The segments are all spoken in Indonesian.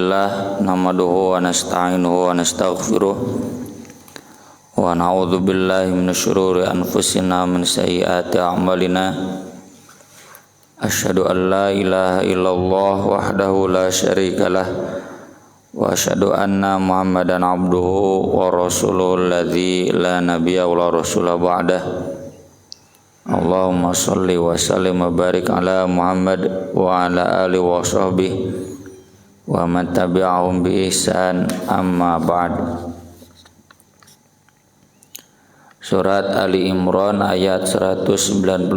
Alhamdulillah nahmaduhu wa nasta'inuhu wa nastaghfiruh wa na'udzu billahi minasy syururi anfusina min sayyiati a'malina asyhadu an la ilaha illallah wahdahu la syarikalah wa asyhadu anna Muhammadan abduhu wa rasuluhu alladzi la nabiyya wa la rasula ba'dah. Allahumma shalli wa sallim wa barik ala Muhammad wa ala alihi wa sahbihi wa man tabi'ahum bi ihsan, amma ba'd. Surat Ali Imran ayat 195.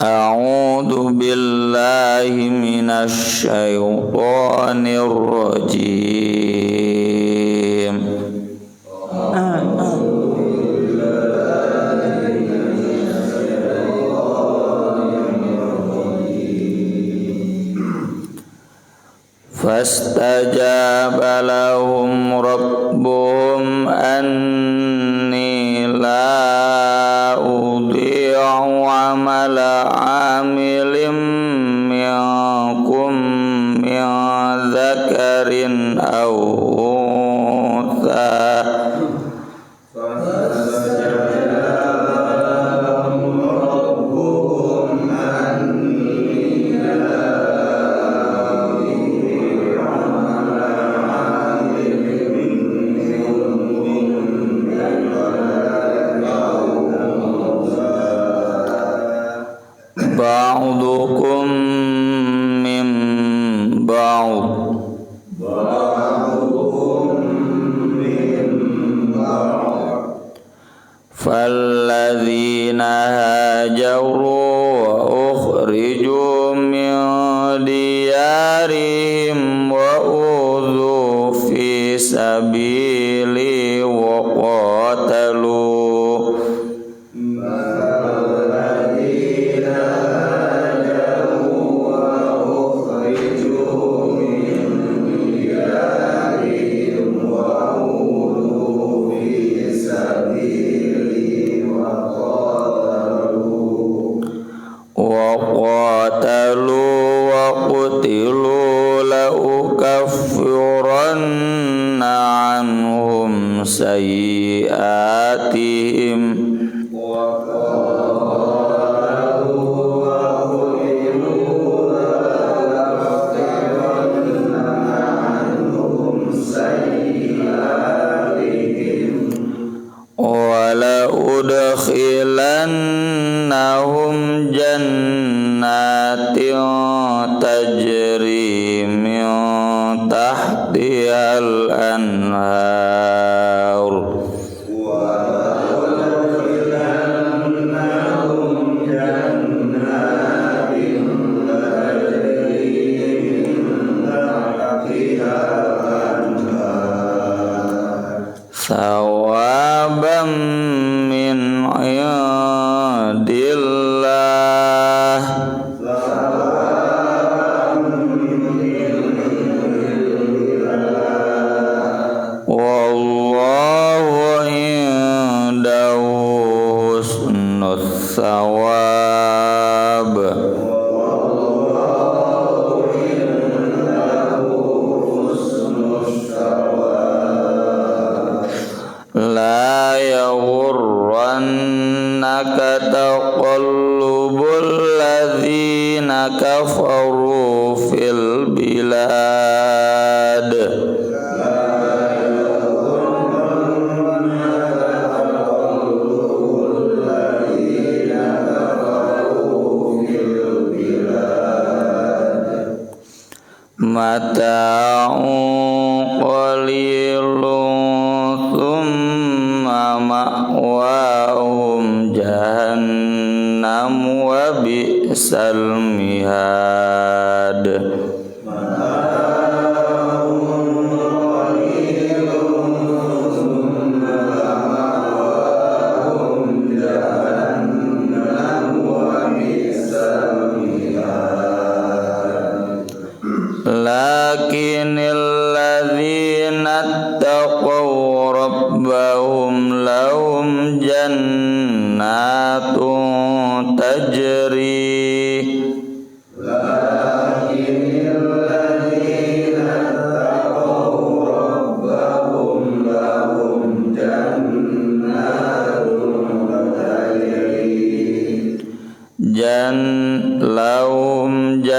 A'udzu billahi minasy syaithanir rajim. Fastajaba lahum rabbuhum anni la udhi'u amala amilin minkum min dzakarin aw untha ba'dukum min ba'd falladzina hajaru wa ukhriju min diyarihim wa udhu fi sabili wa qatalu wa qutilu la ukaffiranna anhum sayyi'atihim wa la udkhilannahum jannatin tajri min tahtihal anhar thawaban min indillah wallahu indahu husnus thawab. La yaghurrannaka taqallubul ladzina kafaru fil bilad mata'un qalilun thumma ma'wahum jahannam wa bi'sal mihad. Lakinil ladzina taqaw rabbahum lahum jannatun tajri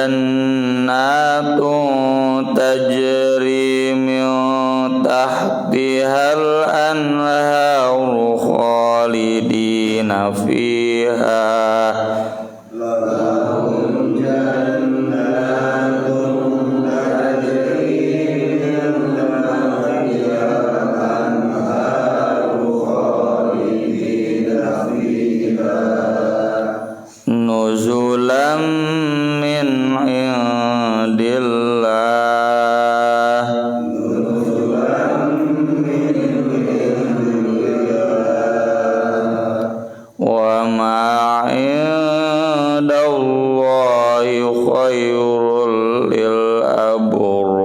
jannatun tajri min tahtihal anharu khalidina fiha nuzulam min indillah wa ma indallahi khairul lil abrar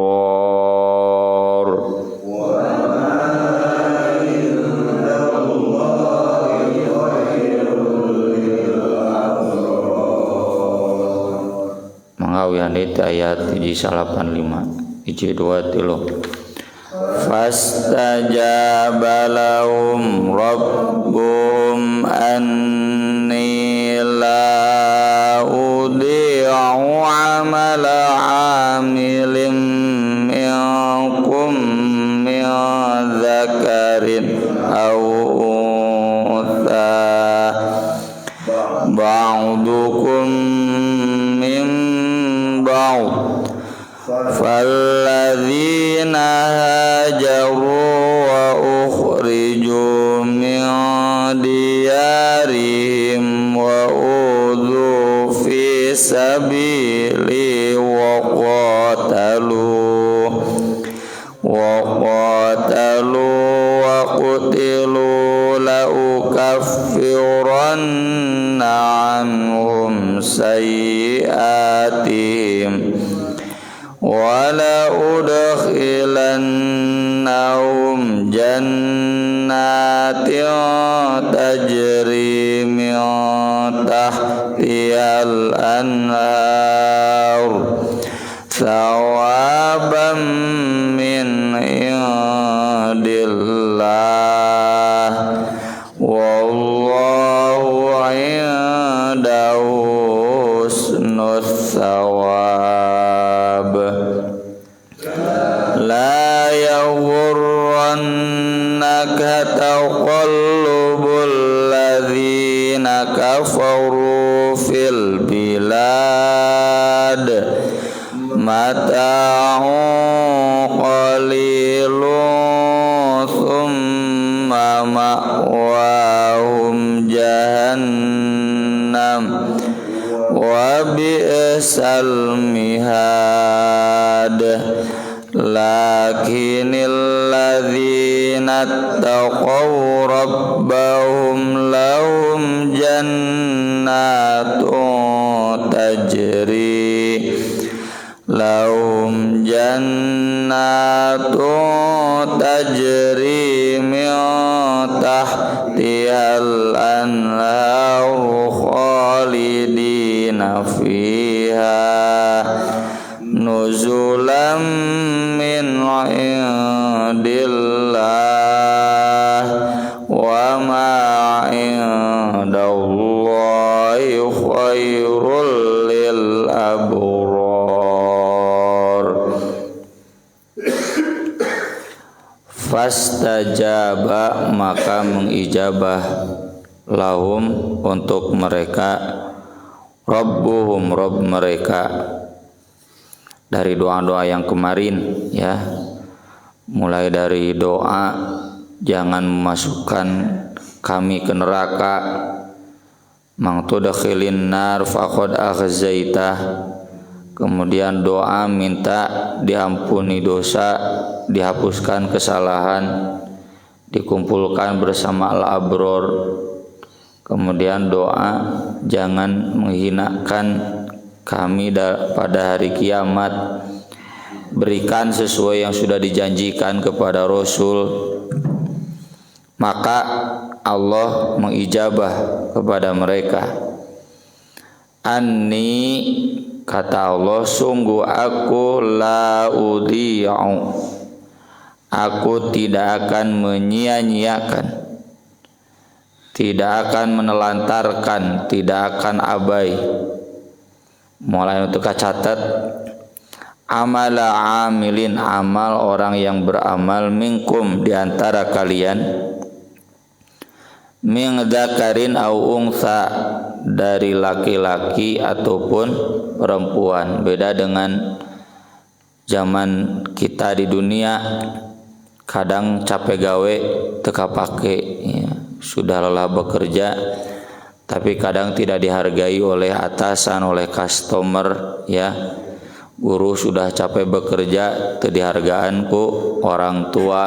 Manggawian itu ayat 185 hiji 2 3 fastajaba lahum rabbuhum anni la udi'u amala amilin minkum min dzakarin aw untha ba'dukum min ba'd falladzina hajaru wa ukhriju min diyarihim wa udhu fi sabili wa qatalu wa qutilu la ukaffiranna anhum sayyi'atihim wala udkhilannahum jannatin tajri min tahtihal anhar thawaban min indillah wallahu indahu husnus thawab la yaghurrannaka taqallubul ladzina kafaru fil bilad mata'un qalilun thumma ma'wahum jahannam wa bi'sal mihad lakinil ladzina taqaw rabbahum lahum jannatun tajri min tahtihal anharu khalidina fiha nuzulam min indillah wa ma indallahi khairul lil abrar fastajaba maka mengijabah lahum untuk mereka rabbuhum rabb mereka dari doa-doa yang kemarin ya, mulai dari doa jangan memasukkan kami ke neraka, mang tudkhilin nar faqad akhzaitah, kemudian doa minta diampuni dosa, dihapuskan kesalahan, dikumpulkan bersama al-abror, kemudian doa jangan menghinakan kami pada hari kiamat, berikan sesuai yang sudah dijanjikan kepada Rasul. Maka Allah mengijabah kepada mereka. Anni, kata Allah, sungguh aku la udhi'u, aku tidak akan menyia-nyiakan, tidak akan menelantarkan, tidak akan abai mulai untuk catat amala amilin, amal orang yang beramal, minkum di antara kalian, min dzakarin au unsa, dari laki-laki ataupun perempuan. Beda dengan zaman kita di dunia, kadang capek gawe teka pake ya, sudah lelah bekerja tapi kadang tidak dihargai oleh atasan, oleh customer ya. Guru sudah capek bekerja, teu dihargaan ku orang tua.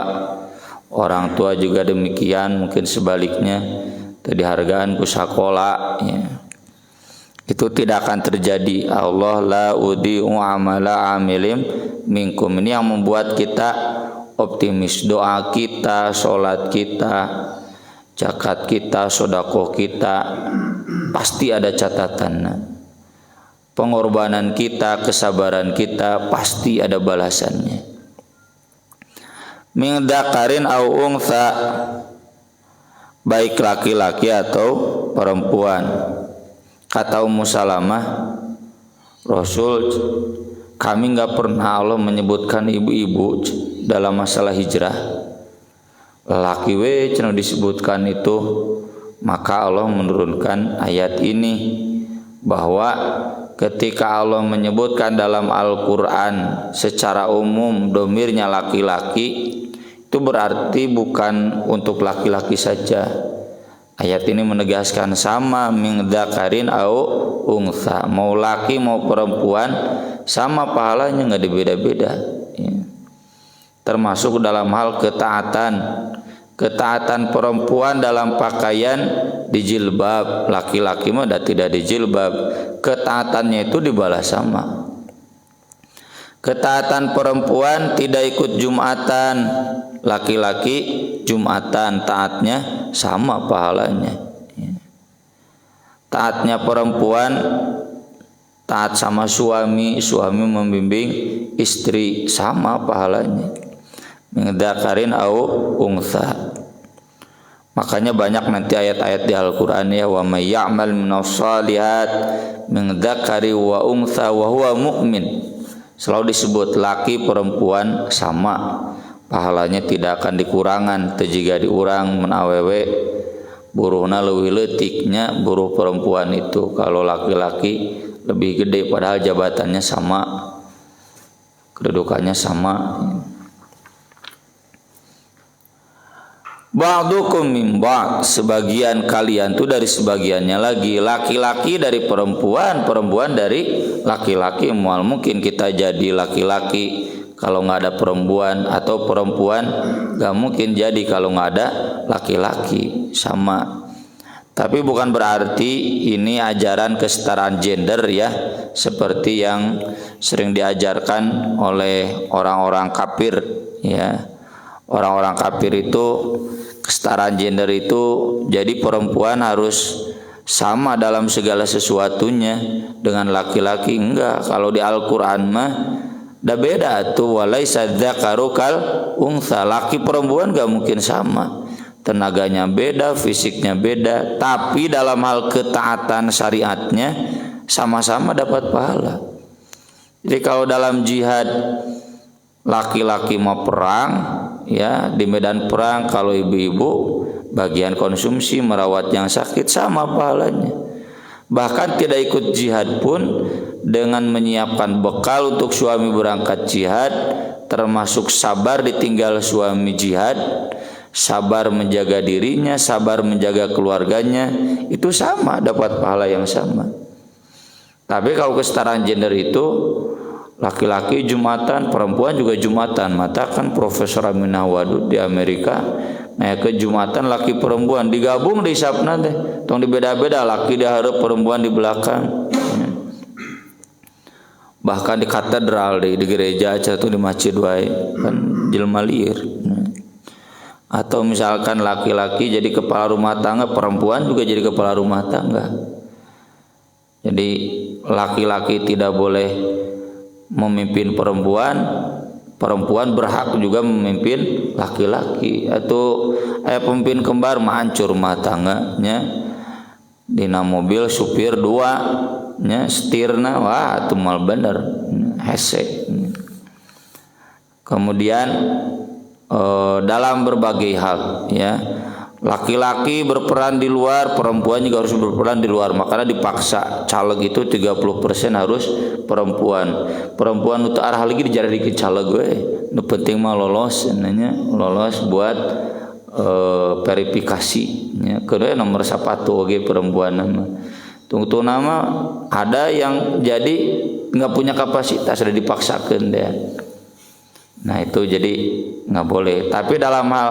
Orang tua juga demikian, mungkin sebaliknya, teu dihargaan ku sakola ya. Itu tidak akan terjadi. Allah la udi'u amala amilim minkum. Ini yang membuat kita optimis. Doa kita, sholat kita, zakat kita, sedekah kita pasti ada catatannya. Pengorbanan kita, kesabaran kita pasti ada balasannya. Min dzakarin au unsa, baik laki-laki atau perempuan. Kata Ummu Salamah, Rasul, kami enggak pernah Allah menyebutkan ibu-ibu dalam masalah hijrah. Laki we cenah disebutkan itu, maka Allah menurunkan ayat ini bahwa ketika Allah menyebutkan dalam Al-Quran secara umum domirnya laki-laki, itu berarti bukan untuk laki-laki saja. Ayat ini menegaskan sama min dzakarin au unsa, mau laki mau perempuan sama pahalanya, nggak dibeda-beda ya. Termasuk dalam hal ketaatan perempuan dalam pakaian di jilbab, laki-laki mah tidak di jilbab, ketaatannya itu dibalas sama. Ketaatan perempuan tidak ikut Jumatan, laki-laki Jumatan, taatnya sama pahalanya. Taatnya perempuan taat sama suami, suami membimbing istri, sama pahalanya. Min dzakarin au unsa. Makanya banyak nanti ayat-ayat di Al-Qur'an ya, wa may ya'mal minas shalihat min dzakari wa unsa wa huwa mu'min. Selalu disebut laki perempuan sama, pahalanya tidak akan dikurangan. Teu jiga diurang mun awewe buruhna leuwih leutiknya buruh perempuan itu. Kalau laki-laki lebih gede padahal jabatannya sama, kedudukannya sama. Ba'dukum min ba'd, sebagian kalian tuh dari sebagiannya lagi, laki-laki dari perempuan, perempuan dari laki-laki. Mual mungkin kita jadi laki-laki kalau nggak ada perempuan, atau perempuan nggak mungkin jadi kalau nggak ada laki-laki, sama. Tapi bukan berarti ini ajaran kesetaraan gender ya, seperti yang sering diajarkan oleh orang-orang kafir ya. Orang-orang kafir itu kesetaraan gender itu jadi perempuan harus sama dalam segala sesuatunya dengan laki-laki. Enggak, kalau di Al-Quran mah dah beda tuh, walaisa dzakaru kal unsa, laki perempuan gak mungkin sama, tenaganya beda, fisiknya beda, tapi dalam hal ketaatan syariatnya sama-sama dapat pahala. Jadi kalau dalam jihad laki-laki mau perang ya, di medan perang, kalau ibu-ibu bagian konsumsi merawat yang sakit sama pahalanya. Bahkan tidak ikut jihad pun dengan menyiapkan bekal untuk suami berangkat jihad, termasuk sabar ditinggal suami jihad, sabar menjaga dirinya, sabar menjaga keluarganya, itu sama, dapat pahala yang sama. Tapi kalau kesetaraan gender itu laki-laki Jumatan, perempuan juga Jumatan. Mata kan Profesor Aminah Wadud di Amerika, nah ke Jumatan laki perempuan digabung di isapna teh, tong dibeda-beda, laki di hareup perempuan di belakang. Bahkan di katedral di gereja aja tuh, di masjid wae kan jelema lieur. Atau misalkan laki-laki jadi kepala rumah tangga, perempuan juga jadi kepala rumah tangga. Jadi laki-laki tidak boleh memimpin perempuan, perempuan berhak juga memimpin laki-laki. Atau pemimpin kembar mah hancur rumah tangganya. Dina mobil supir 2, nya setirna wah atuh mal bener hese. Kemudian dalam berbagai hal ya, laki-laki berperan di luar, perempuan juga harus berperan di luar. Makanya dipaksa caleg itu 30% harus perempuan. Perempuan untuk arah lagi dijadikan caleg gue. Nu penting mah lolos lolos buat verifikasi ya. Kedua nomor sapatu oge perempuan nama. Tunggu nama ada yang jadi nggak punya kapasitas sudah dipaksakan deh. Nah itu jadi nggak boleh. Tapi dalam hal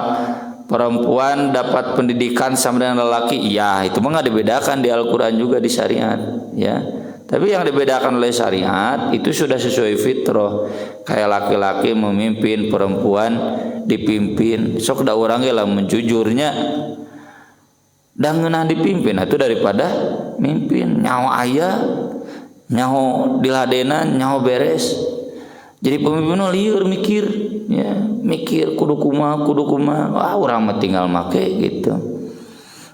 perempuan dapat pendidikan sama dengan lelaki, ya itu mah nggak dibedakan di Al-Quran juga di syariat, ya. Tapi yang dibedakan oleh syariat itu sudah sesuai fitrah. Kayak laki-laki memimpin, perempuan dipimpin. Sok da urang ge lamun jujurnya dan ngeunah dipimpin itu daripada mimpin nyaho aya, nyaho diladenan, nyaho beres. Jadi pemimpin lieur mikir, ya, mikir kudu kumaha, wah urang mah tinggal make gitu.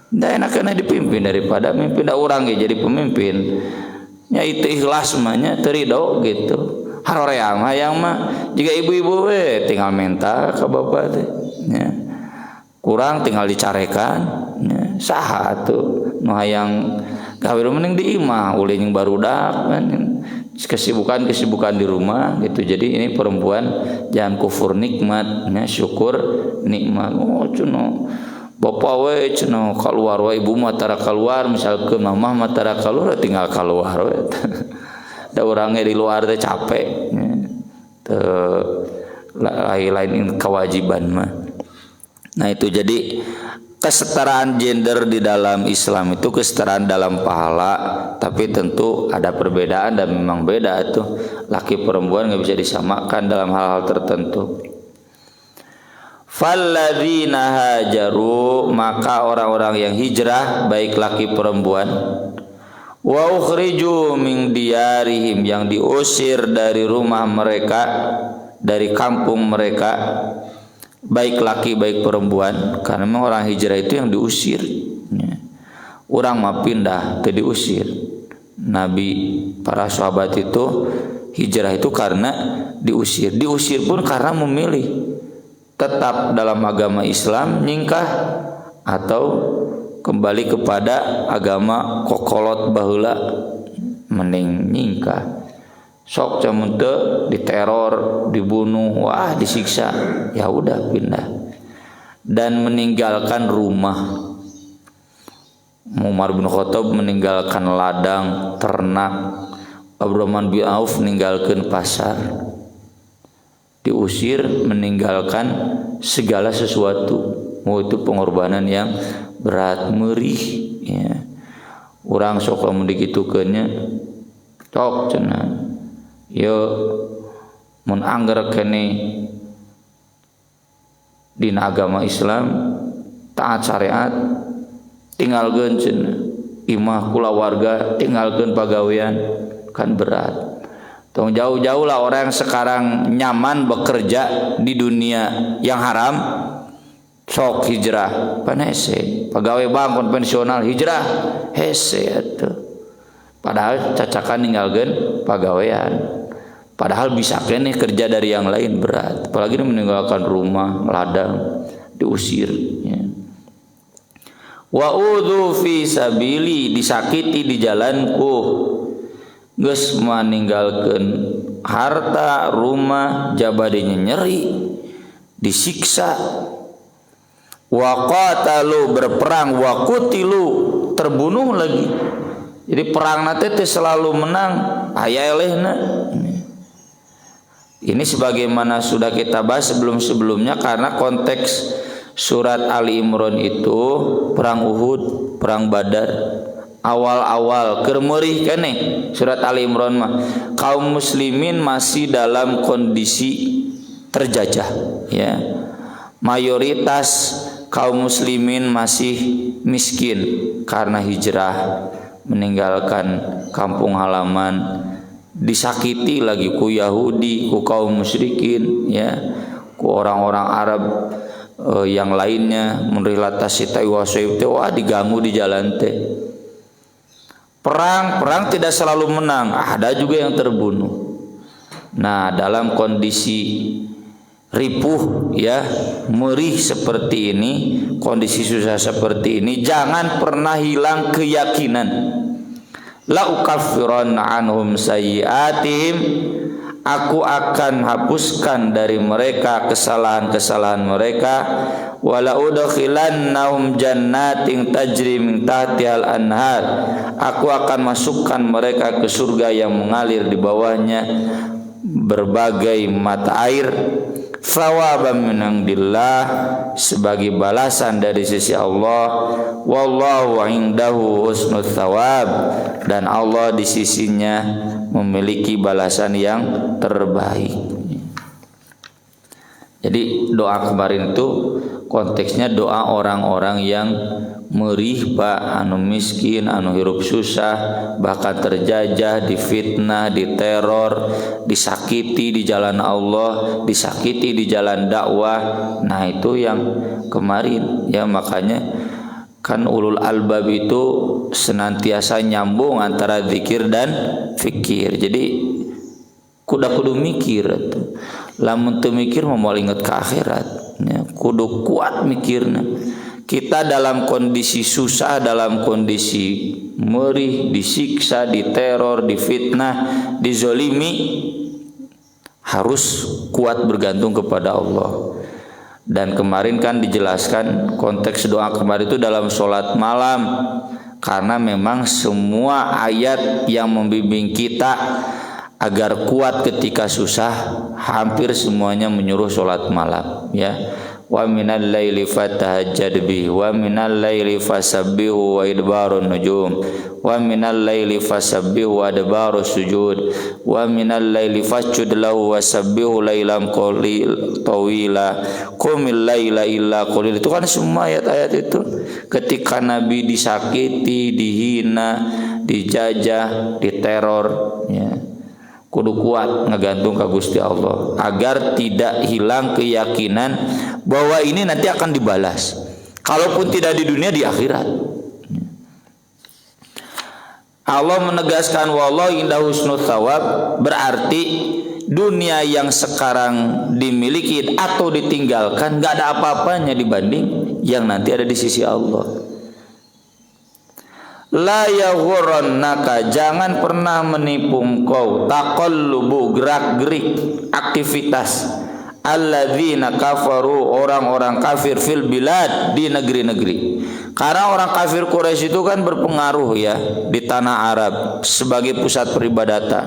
Da enakeuna dipimpin daripada mimpin da urang ge jadi pemimpin. Nya itu ikhlas mah nya teu ridho gitu. Haroreang hayang mah jika ibu-ibu we tinggal minta ka bapak teh, ya. Kurang tinggal dicarekan, ya. Saha atuh nu hayang gawe mending di imah ulin yang barudak kan. Kesibukan di rumah gitu. Jadi ini perempuan jangan kufur nikmat, ya, syukur nikmat. Oh cenah bapak we cenah keluar we ibu mah tara keluar, misalkeun mamah mah tara keluar tinggal keluar we. Da urang di luar teh capek, ya. Teu lain kewajiban mah. Nah itu jadi kesetaraan gender di dalam Islam itu kesetaraan dalam pahala, tapi tentu ada perbedaan dan memang beda itu. Laki perempuan nggak bisa disamakan dalam hal-hal tertentu. Falladzina hajaru, maka orang-orang yang hijrah baik laki perempuan, wa ukhriju min diyarihim, yang diusir dari rumah mereka, dari kampung mereka, baik laki baik perempuan, karena memang orang hijrah itu yang diusir, ya. Orang mah pindah teu diusir. Nabi, para sahabat itu hijrah itu karena diusir. Diusir pun karena memilih tetap dalam agama Islam nyingkah atau kembali kepada agama kokolot baheula, mending nyingkah. Sok camun teu diteror, dibunuh, wah disiksa, ya udah pindah. Dan meninggalkan rumah. Umar bin Khattab meninggalkan ladang, ternak. Abdurrahman bin Auf meninggalkan pasar. Diusir, meninggalkan segala sesuatu. Oh, itu pengorbanan yang berat, merih, ya. Urang sok lamun digitukeunnya tok cenah. Yo mun angger kene dina agama Islam taat syariat tinggalkeun cenah imah kulawarga, tinggalkeun pagawean kan berat. Tong jauh-jauh lah orang yang sekarang nyaman bekerja di dunia yang haram, sok hijrah pan hese. Pegawai bank konvensional hijrah hese atuh. Padahal cacakan ninggalkeun pagawean. Padahal bisa kene kerja dari yang lain berat. Apalagi meninggalkan rumah, ladang, diusir, ya. Wa udzu fi sabili, disakiti di jalanku. Geus meninggalkeun harta, rumah, jabadinya nyeri, disiksa. Wa qatalu, berperang, wa qutilu, terbunuh lagi. Jadi perang nate teh selalu menang, aya elehna. Ini sebagaimana sudah kita bahas sebelum-sebelumnya, karena konteks surat Ali Imran itu perang Uhud, perang Badar, awal-awal kemerih keneh surat Ali Imran mah kaum muslimin masih dalam kondisi terjajah, ya. Mayoritas kaum muslimin masih miskin karena hijrah, meninggalkan kampung halaman, disakiti lagi ku Yahudi, ku kaum musyrikin, ya, ku orang-orang Arab yang lainnya. Menrilata sita wah diganggu di jalan teh. Perang tidak selalu menang, ada juga yang terbunuh. Nah, dalam kondisi ripuh ya, merih seperti ini, kondisi susah seperti ini, jangan pernah hilang keyakinan. La ukaffiranna anhum sayyi'atihim, aku akan hapuskan dari mereka kesalahan-kesalahan mereka, wala udkhilannahum jannatin tajri min tahtihal anhar, aku akan masukkan mereka ke surga yang mengalir di bawahnya berbagai mata air, thawaban min indillah, sebagai balasan dari sisi Allah, wallahu indahu husnul thawab, dan Allah di sisinya memiliki balasan yang terbaik. Jadi doa kemarin itu konteksnya doa orang-orang yang merih pak, anu miskin, anu hirup susah, bahkan terjajah, difitnah, diteror, disakiti di jalan Allah, disakiti di jalan dakwah. Nah, itu yang kemarin ya, makanya kan ulul albab itu senantiasa nyambung antara zikir dan fikir. Jadi kudu mikir tuh. Lamun teu mikir mau inget ke akhirat ya, kudu kuat mikirna. Kita dalam kondisi susah, dalam kondisi merih, disiksa, diteror, difitnah, dizolimi, harus kuat bergantung kepada Allah. Dan kemarin kan dijelaskan konteks doa kemarin itu dalam sholat malam, karena memang semua ayat yang membimbing kita agar kuat ketika susah hampir semuanya menyuruh sholat malam ya. Wa minal laili fatahajjad bihi wa minal laili fasabbihu wa idbarun nujum wa minal laili fasabbihu wa adbarus sujud wa minal laili fasjud lahu wa sabbihu lailam qalil tawila qumil laila illa qalil. Itu kan semua ayat-ayat itu ketika Nabi disakiti, dihina, dijajah, diteror ya. Kudu kuat ngegantung ke Gusti Allah agar tidak hilang keyakinan bahwa ini nanti akan dibalas. Kalaupun tidak di dunia, di akhirat. Allah menegaskan wallahu indahu husnul thawab, berarti dunia yang sekarang dimiliki atau ditinggalkan gak ada apa-apanya dibanding yang nanti ada di sisi Allah. La yaghurrannaka, jangan pernah menipu engkau, taqallubu, gerak-gerik, aktivitas alladzina kafaru, orang-orang kafir fil bilad, di negeri-negeri. Karena orang kafir Quraisy itu kan berpengaruh ya di tanah Arab sebagai pusat peribadatan.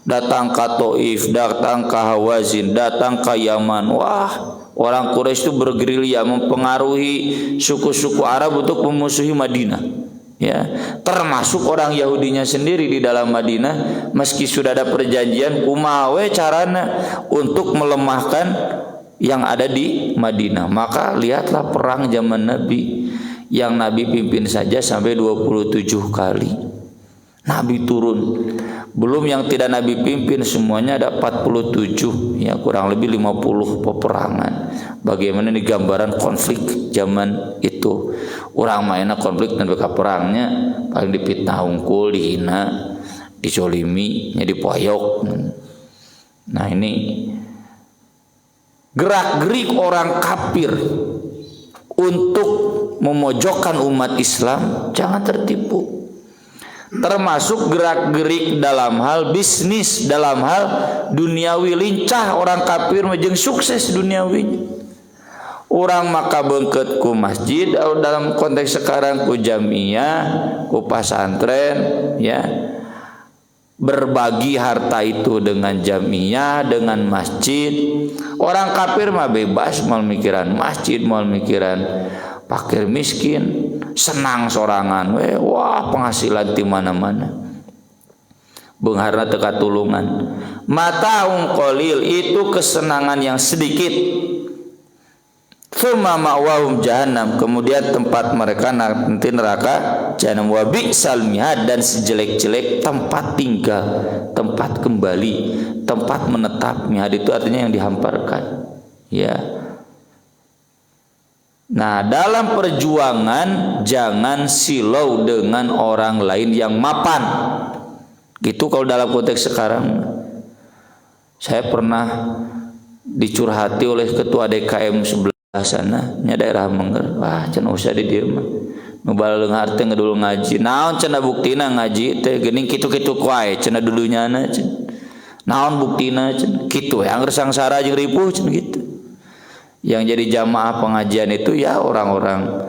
Datang ke Taif, datang ke Hawazin, datang ke Yaman. Wah, orang Quraisy itu bergerilya mempengaruhi suku-suku Arab untuk memusuhi Madinah. Ya, termasuk orang Yahudinya sendiri di dalam Madinah, meski sudah ada perjanjian kumawe carana untuk melemahkan yang ada di Madinah. Maka lihatlah perang zaman Nabi, yang Nabi pimpin saja sampai 27 kali Nabi turun, belum yang tidak Nabi pimpin, semuanya ada 47 ya, kurang lebih 50 peperangan. Bagaimana ini gambaran konflik zaman itu. Orang mainnya konflik dan beka perangnya paling dipitnah unggul, dihina, dizolimi, dipoyok. Nah, ini gerak-gerik orang kafir untuk memojokkan umat Islam, jangan tertipu. Termasuk gerak-gerik dalam hal bisnis, dalam hal duniawi, lincah orang kafir majeng sukses duniawi. Orang maka bengket ku masjid, dalam konteks sekarang ku jamiah, ku pasantren ya. Berbagi harta itu dengan jamiah, dengan masjid. Orang kafir mah bebas, mau mikiran masjid, mau mikiran fakir miskin, senang sorangan, wah penghasilan di mana-mana, beungharna teu katulungan. Mataung qalil, itu kesenangan yang sedikit. Tsumma ma'wahum jahannam, kemudian tempat mereka nanti neraka jahanam. Wa bi'sal mihad, dan sejelek-jelek tempat tinggal, tempat kembali, tempat menetap. Mihad itu artinya yang dihamparkan ya. Nah, dalam perjuangan jangan silau dengan orang lain yang mapan. Gitu kalau dalam konteks sekarang. Saya pernah dicurhati oleh ketua DKM sebelah sana, nya daerah Mengger. Wah, cenah usah di dieu mah. Nu baleunghar teh ngedul ngaji. Naon cenah buktina ngaji teh geuning kitu-kitu ku wae cenah dudunyana cenah. Naon buktina cenah? Kitu we angger sangsara jeung ripuh cenah gitu. Yang jadi jamaah pengajian itu ya orang-orang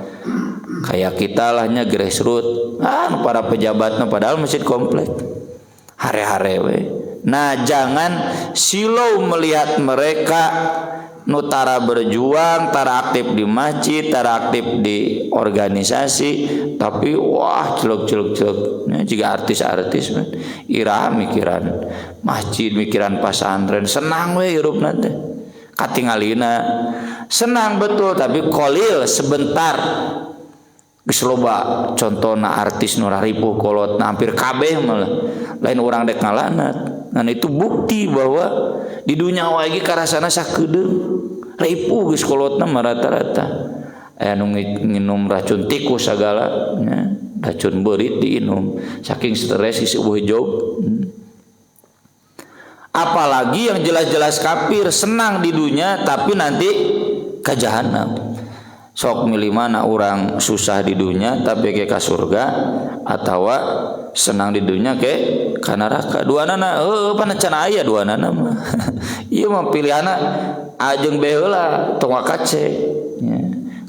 kayak kita lahnya grassroots, para pejabatnya padahal masjid komplek. Hare-hare we. Nah, jangan silau melihat mereka nu tara berjuang, tara aktif di masjid, tara aktif di organisasi, tapi wah celuk-celuk juga artis-artis man. Iraha mikiran masjid, mikiran pesantren, senang we hirupna teh. Katingalina senang betul tapi kolil sebentar. Geus loba contona artis nu ripuh kolot hampir kabeh malah lain urang dek ngalanat. Nah itu bukti bahwa di dunia wae ge karasana sakedeung ripuh geus kolotna mah rata-rata aya nu nginum racun tikus sagala nya, racun beurit diinum saking stres isi eueuh job. Apalagi yang jelas-jelas kafir senang di dunia tapi nanti ke jahanam. Sok milih mana orang susah di dunia tapi ke surga atau senang di dunia ke neraka. Dua nana pana can aya dua nana mah. Ieu mah pilihana ajeng baheula tong kace.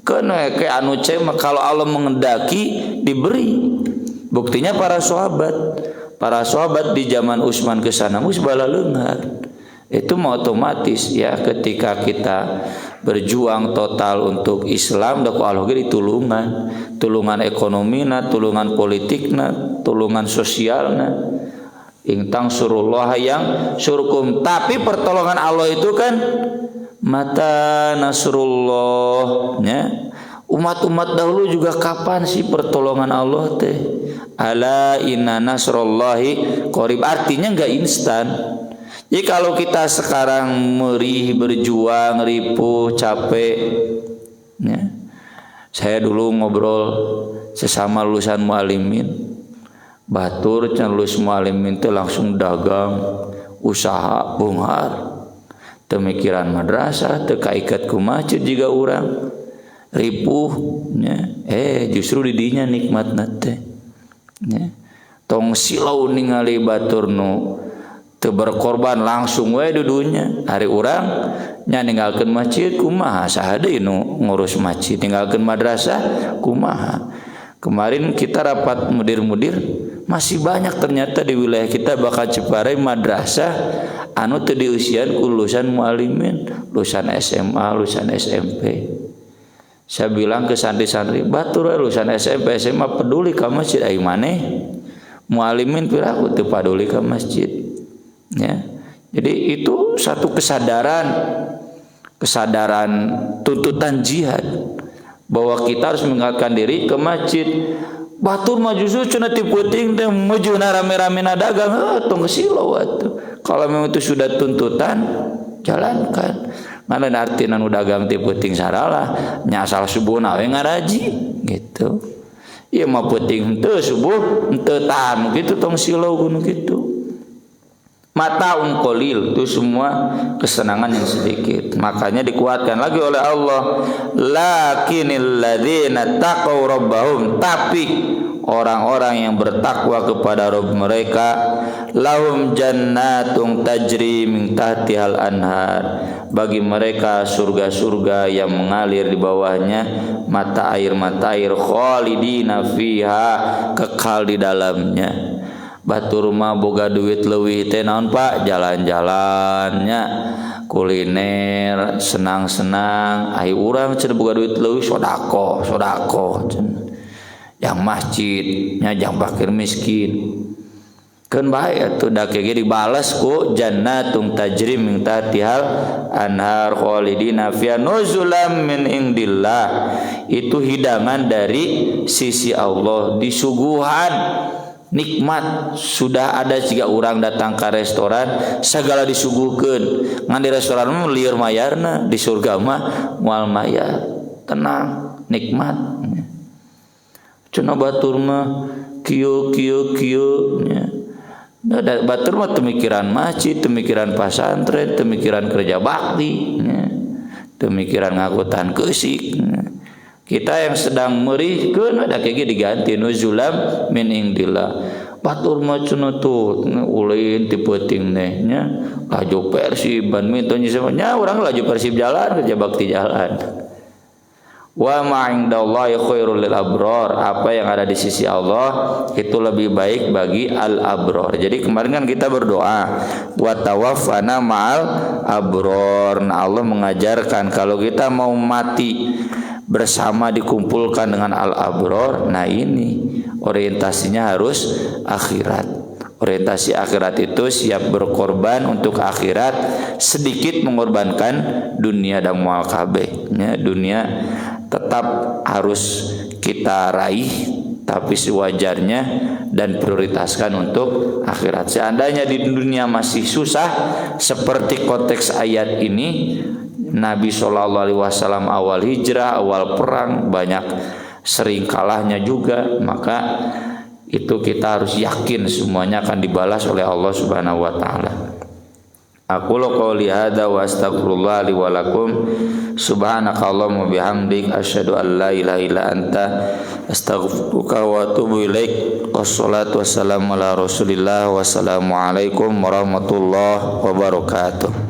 Keun ke anu ce mah kalau Allah mengendaki diberi. Buktinya para sahabat di zaman Utsman ke sana mus balaleunghar. Itu mah otomatis ya ketika kita berjuang total untuk Islam da ku Allah ge tulungan ekonomina, tulungan politikna, tulungan sosialna. Intang surullah yang surkum, tapi pertolongan Allah itu kan mata nasrullah nya. Umat-umat dahulu juga kapan sih pertolongan Allah teh? Ala inna nasrullahi qarib, artinya enggak instan. Jadi kalau kita sekarang merih berjuang ripuh capek ya. Saya dulu ngobrol sesama lulusan mualimin batur can lulus mualimin teh langsung dagang usaha bunghar teu mikiran madrasah teu kaiket ku masjid jiga urang ripuh ya. Justru di dinya nikmatna teh ya. Tong silau ningali batur nu teu berkorban langsung we dudunya hari urang nya ninggalkeun masjid kumaha saha deui nu ngurus masjid ninggalkeun madrasah kumaha. Kemarin kita rapat mudir-mudir masih banyak ternyata di wilayah kita bakal Ciparai madrasah anu teu dieusian ku lulusan mualimin, lulusan SMA, lulusan SMP. Saya bilang ke santri-santri batur lulusan SMP SMA peduli ka masjid ai maneh mualimin piraku teu paduli ka masjid. Ya, jadi itu satu kesadaran tuntutan jihad bahwa kita harus mengingatkan diri ke masjid. Batur mah justru cenah ti peuting teh mujuna rame-rame dagang tong silau atuh. Kalau memang itu sudah tuntutan jalankan. Mana artina nu dagang ti peuting saralah nya asal subuhna we ngaraji gitu. Ieu mah peuting henteu subuh henteu tahan kitu tong silau gunung kitu. Mataun qalil itu semua kesenangan yang sedikit. Makanya dikuatkan lagi oleh Allah, lakinil ladzina taqaw rabbahum, tapi orang-orang yang bertakwa kepada Rabb mereka lahum jannatun tajri min tahtihal anhar, bagi mereka surga-surga yang mengalir di bawahnya mata air khalidina fiha, kekal di dalamnya. Batur mah boga duit leuwih teh naon Pak, jalan-jalannya kuliner senang-senang. Ai urang cenah boga duit leuwih sodako cenah. Yang masjidnya yang fakir miskin. Keun bae atuh da ge dibales ku jannatun tajri min tahtihal anhar khalidina fiha nuzulam min indillah. Itu hidangan dari sisi Allah, disuguhan nikmat. Sudah ada jika orang datang ke restoran segala disuguhkeun, ngan di restoran mah lieur mayarna, di surga mah moal mayar. tenang, nikmat. Cenah batur mah kieu nya. Batur mah pemikiran masjid, pemikiran pasantren, pemikiran kerja bakti, pemikiran ngakutan keusik. Kita yang sedang merihkeun ada kege diganti nuzulam min indillah. Batur mah cenah tuh ulin ti peuting teh nya. Laju Persib badminton nya urang laju Persib jalan kerja bakti jalan. Wa ma indallahi khairul lil abrar, apa yang ada di sisi Allah itu lebih baik bagi al abrar. Jadi kemarin kan kita berdoa wa tawaffana ma'al abrar. Nah, Allah mengajarkan kalau kita mau mati bersama dikumpulkan dengan al abrar, nah ini orientasinya harus akhirat. Orientasi akhirat itu siap berkorban untuk akhirat, sedikit mengorbankan dunia dan mual kabeh. Dunia tetap harus kita raih, tapi sewajarnya dan prioritaskan untuk akhirat. Seandainya di dunia masih susah seperti konteks ayat ini, Nabi SAW awal hijrah, awal perang banyak sering kalahnya juga, maka itu kita harus yakin semuanya akan dibalas oleh Allah Subhanahu wa taala. Aku qouli hadza wa astaghfirullah li wa lakum subhanakallahumma bihamdik asyhadu an la ilaha illa anta astaghfiruka wa atubu ilaik. Wassalatu wassalamu ala Rasulillah wassalamu alaikum warahmatullahi wabarakatuh.